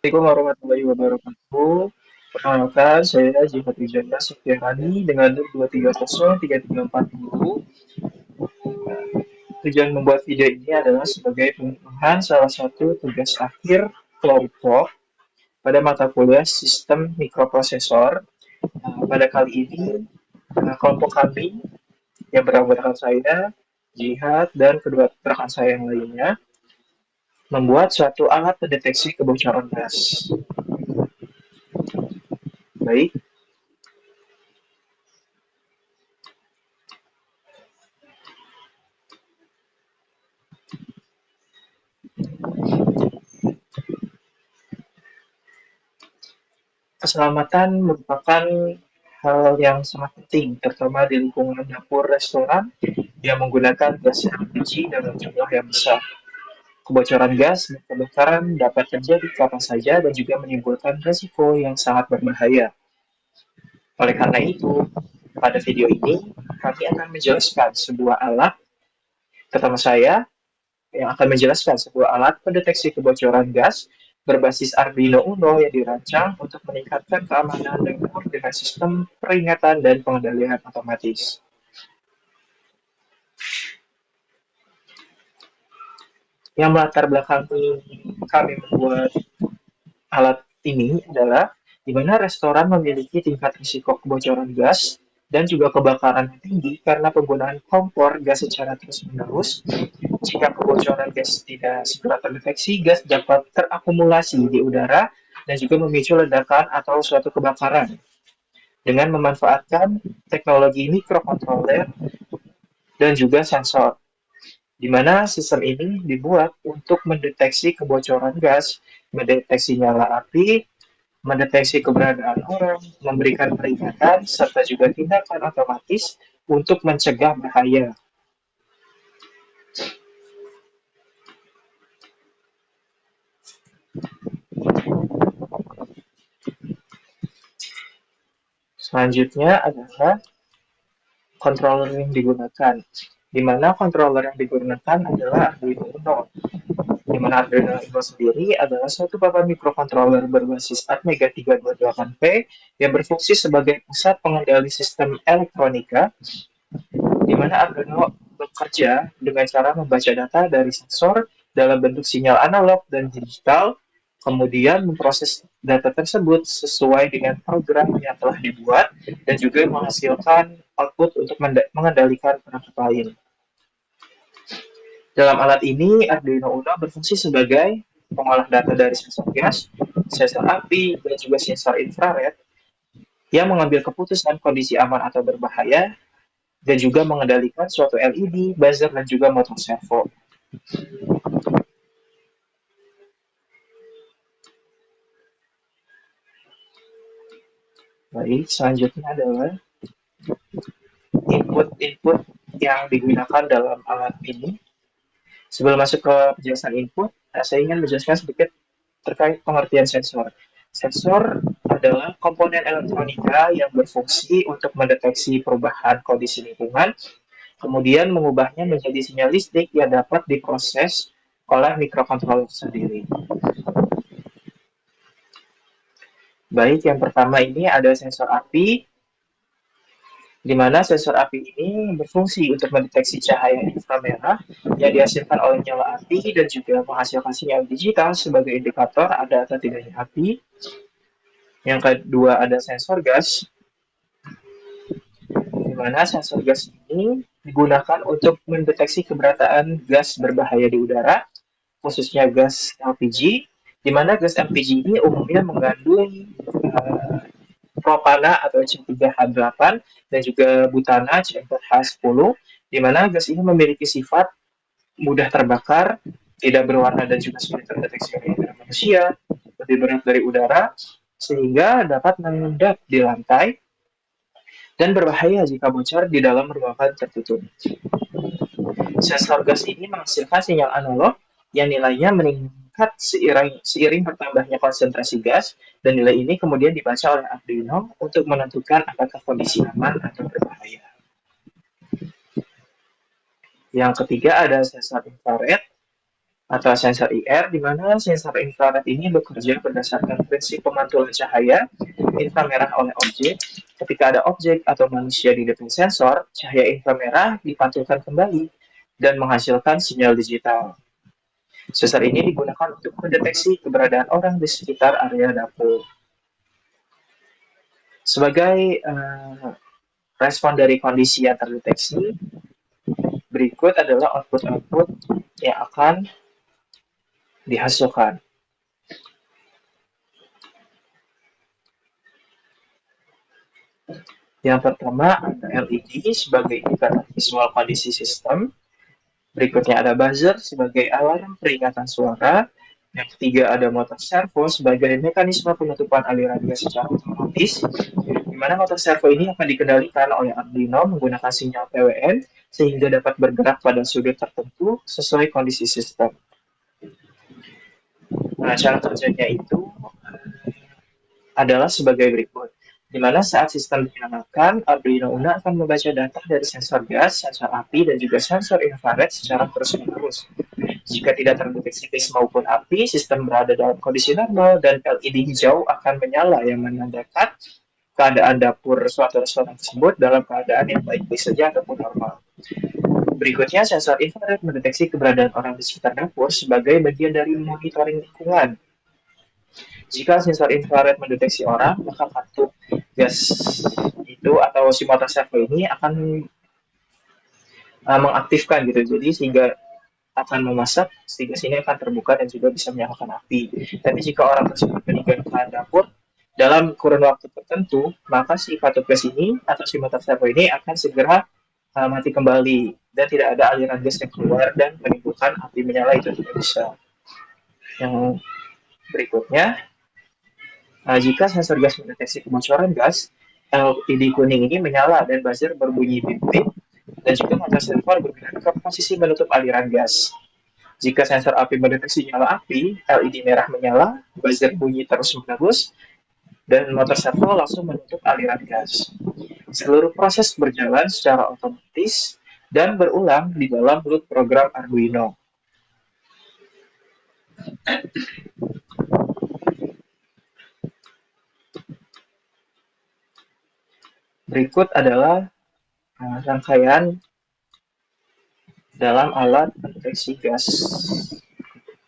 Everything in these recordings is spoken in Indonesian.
Assalamualaikum warahmatullahi wabarakatuh. Perkenalkan, saya Jihad Wijaya Setiarani dengan NIM 2303340. Tujuan membuat video ini adalah sebagai pengembangan salah satu tugas akhir kelompok pada mata kuliah Sistem Mikroprosesor. Pada kali ini, kelompok kami yang beranggotakan saya, Jihad, dan kedua rekan saya yang lainnya membuat suatu alat pendeteksi kebocoran gas. Baik, keselamatan merupakan hal yang sangat penting, terutama di lingkungan dapur restoran yang menggunakan gas LPG dalam jumlah yang besar. Kebocoran gas dan kebakaran dapat terjadi kapan saja dan juga menimbulkan risiko yang sangat berbahaya. Oleh karena itu, pada video ini kami akan menjelaskan sebuah alat, terutama saya, yang akan menjelaskan sebuah alat pendeteksi kebocoran gas berbasis Arduino Uno yang dirancang untuk meningkatkan keamanan dan koordinasi sistem peringatan dan pengendalian otomatis. Yang melatar belakangi kami membuat alat ini adalah di mana restoran memiliki tingkat risiko kebocoran gas dan juga kebakaran yang tinggi karena penggunaan kompor gas secara terus-menerus. Jika kebocoran gas tidak segera terdeteksi, gas dapat terakumulasi di udara dan juga memicu ledakan atau suatu kebakaran. Dengan memanfaatkan teknologi mikrokontroler dan juga sensor, di mana sistem ini dibuat untuk mendeteksi kebocoran gas, mendeteksi nyala api, mendeteksi keberadaan orang, memberikan peringatan, serta juga tindakan otomatis untuk mencegah bahaya. Selanjutnya adalah controller yang digunakan, di mana controller yang digunakan adalah Arduino Uno. Di mana Arduino Uno sendiri adalah suatu papan mikrocontroller berbasis Atmega 328P yang berfungsi sebagai pusat pengendali sistem elektronika, di mana Arduino bekerja dengan cara membaca data dari sensor dalam bentuk sinyal analog dan digital, kemudian memproses data tersebut sesuai dengan program yang telah dibuat dan juga menghasilkan output untuk mengendalikan perangkat lain. Dalam alat ini, Arduino Uno berfungsi sebagai pengolah data dari sensor gas, sensor api, dan juga sensor infrared yang mengambil keputusan kondisi aman atau berbahaya dan juga mengendalikan suatu LED, buzzer, dan juga motor servo. Baik, selanjutnya adalah input-input yang digunakan dalam alat ini. Sebelum masuk ke penjelasan input, saya ingin menjelaskan sedikit terkait pengertian sensor. Sensor adalah komponen elektronika yang berfungsi untuk mendeteksi perubahan kondisi lingkungan, kemudian mengubahnya menjadi sinyal listrik yang dapat diproses oleh mikrokontroller sendiri. Baik, yang pertama ini ada sensor api, di mana sensor api ini berfungsi untuk mendeteksi cahaya inframerah yang dihasilkan oleh nyala api dan juga menghasilkan sinyal digital sebagai indikator ada atau tidaknya api. Yang kedua ada sensor gas, di mana sensor gas ini digunakan untuk mendeteksi keberadaan gas berbahaya di udara, khususnya gas LPG, di mana gas LPG ini umumnya mengandung propana atau C3H8 dan juga butana C4H10, di mana gas ini memiliki sifat mudah terbakar, tidak berwarna dan juga sulit terdeteksi oleh indera manusia, lebih berat dari udara, sehingga dapat mengendap di lantai dan berbahaya jika bocor di dalam ruangan tertutup. Sensor gas ini menghasilkan sinyal analog yang nilainya meningkat seiring bertambahnya konsentrasi gas, dan nilai ini kemudian dibaca oleh Arduino untuk menentukan apakah kondisi aman atau berbahaya. Yang ketiga ada sensor infrared, atau sensor IR, di mana sensor infrared ini bekerja berdasarkan prinsip pemantulan cahaya inframerah oleh objek. Ketika ada objek atau manusia di depan sensor, cahaya inframerah dipantulkan kembali dan menghasilkan sinyal digital. Sensor ini digunakan untuk mendeteksi keberadaan orang di sekitar area dapur. Sebagai respon dari kondisi yang terdeteksi, berikut adalah output-output yang akan dihasilkan. Yang pertama ada LED sebagai indikator visual kondisi sistem. Berikutnya ada buzzer sebagai alarm peringatan suara. Yang ketiga ada motor servo sebagai mekanisme penutupan aliran gas secara otomatis, di mana motor servo ini akan dikendalikan oleh Arduino menggunakan sinyal PWM sehingga dapat bergerak pada sudut tertentu sesuai kondisi sistem. Nah, cara kerjanya itu adalah sebagai berikut. Di mana saat sistem dinyalakan, Arduino Uno akan membaca data dari sensor gas, sensor api, dan juga sensor infrared secara terus-menerus. Jika tidak terdeteksi gas maupun api, sistem berada dalam kondisi normal dan LED hijau akan menyala yang menandakan keadaan dapur suatu restoran tersebut dalam keadaan yang baik-baik saja ataupun normal. Berikutnya, sensor infrared mendeteksi keberadaan orang di sekitar dapur sebagai bagian dari monitoring lingkungan. Jika sensor infrared mendeteksi orang, maka kartu gas itu atau si motor servo ini akan mengaktifkan gitu. Jadi sehingga akan memasak, sehingga sini akan terbuka dan juga bisa menyalakan api. Tapi jika orang tersebut meninggalkan dapur dalam kurun waktu tertentu, maka si kartu gas ini atau si motor servo ini akan segera mati kembali dan tidak ada aliran gas yang keluar dan menimbulkan api menyala itu tidak bisa. Yang berikutnya, jika sensor gas mendeteksi kebocoran gas, LED kuning ini menyala dan buzzer berbunyi bip-bip dan juga motor servo bergerak ke posisi menutup aliran gas. Jika sensor api mendeteksi nyala api, LED merah menyala, buzzer bunyi terus-menerus, dan motor servo langsung menutup aliran gas. Seluruh proses berjalan secara otomatis dan berulang di dalam loop program Arduino. Berikut adalah rangkaian dalam alat pendeteksi gas,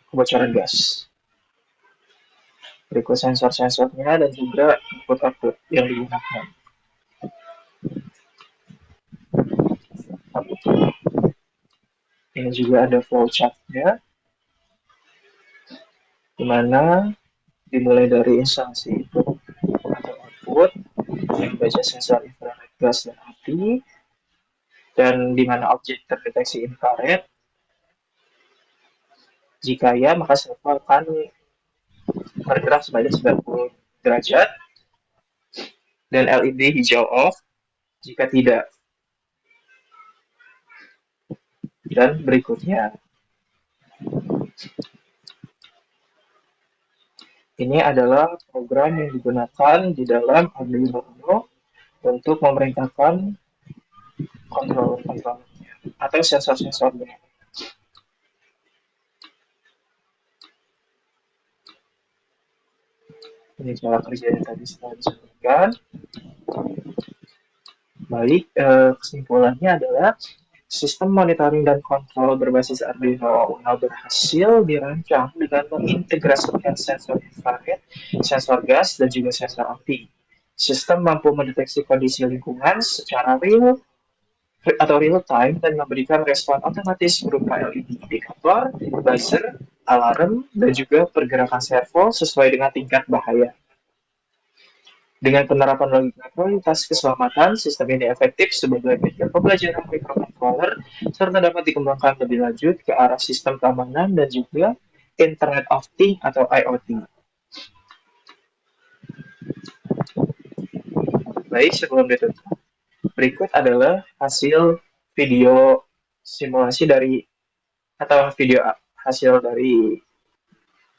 kebocoran gas. Berikut sensor-sensornya dan juga input-output yang digunakan. Ini juga ada flowchart-nya, di mana dimulai dari instalasi input atau output yang baca sensor infrared gas dan api, dan di mana objek terdeteksi infrared. Jika ya, maka servo akan bergerak sebanyak 90 derajat dan LED hijau off jika tidak. Dan berikutnya, ini adalah program yang digunakan di dalam Arduino Uno untuk memerintahkan kontrol-kontrolnya atau sensor-sensornya. Ini cara kerja yang tadi saya sampaikan. Baik, kesimpulannya adalah sistem monitoring dan kontrol berbasis Arduino Uno berhasil dirancang dengan mengintegrasikan sensor infrared, sensor gas, dan juga sensor api. Sistem mampu mendeteksi kondisi lingkungan secara real time dan memberikan respon otomatis berupa LED indikator, buzzer, alarm, dan juga pergerakan servo sesuai dengan tingkat bahaya. Dengan penerapan logika kualitas keselamatan, sistem ini efektif sebagai media pembelajaran microcontroller serta dapat dikembangkan lebih lanjut ke arah sistem keamanan dan juga Internet of Things atau IoT. Baik, sebelum ditutup, berikut adalah hasil video simulasi dari atau video hasil dari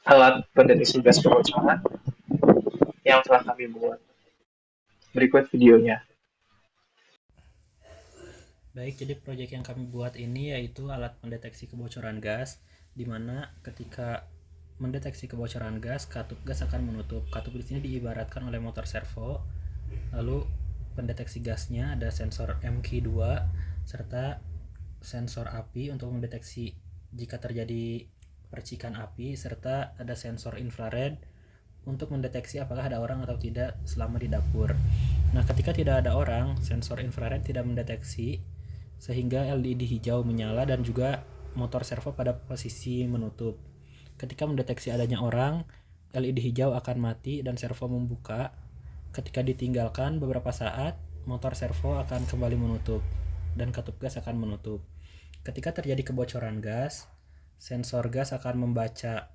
alat pendeteksi gas kebocoran yang telah kami buat. Berikut videonya. Baik, jadi proyek yang kami buat ini yaitu alat pendeteksi kebocoran gas. di mana ketika mendeteksi kebocoran gas, katup gas akan menutup. Katup di sini diibaratkan oleh motor servo. Lalu pendeteksi gasnya ada sensor MQ2 serta sensor api untuk mendeteksi jika terjadi percikan api, serta ada sensor infrared untuk mendeteksi apakah ada orang atau tidak selama di dapur. Nah, ketika tidak ada orang, sensor infrared tidak mendeteksi sehingga LED hijau menyala dan juga motor servo pada posisi menutup. Ketika mendeteksi adanya orang, LED hijau akan mati dan servo membuka. Ketika ditinggalkan beberapa saat, motor servo akan kembali menutup dan katup gas akan menutup. Ketika terjadi kebocoran gas, sensor gas akan membaca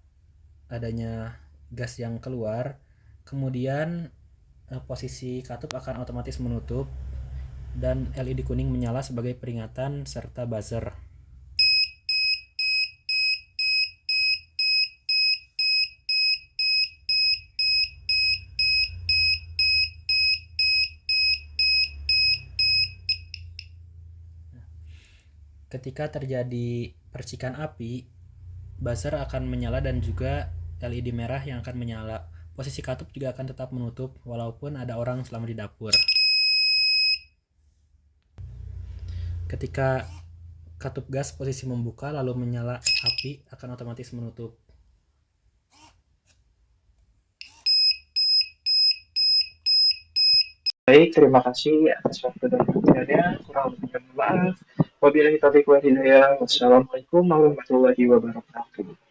adanya gas yang keluar, kemudian posisi katup akan otomatis menutup dan LED kuning menyala sebagai peringatan serta buzzer. Ketika terjadi percikan api, buzzer akan menyala dan juga LED merah yang akan menyala. Posisi katup juga akan tetap menutup walaupun ada orang selama di dapur. Ketika katup gas posisi membuka lalu menyala api akan otomatis menutup. Baik, terima kasih atas waktu dan perhatiannya. Kurang lebih mohon maaf. Wabillahi taufiq wal hidayah. Wassalamualaikum warahmatullahi wabarakatuh.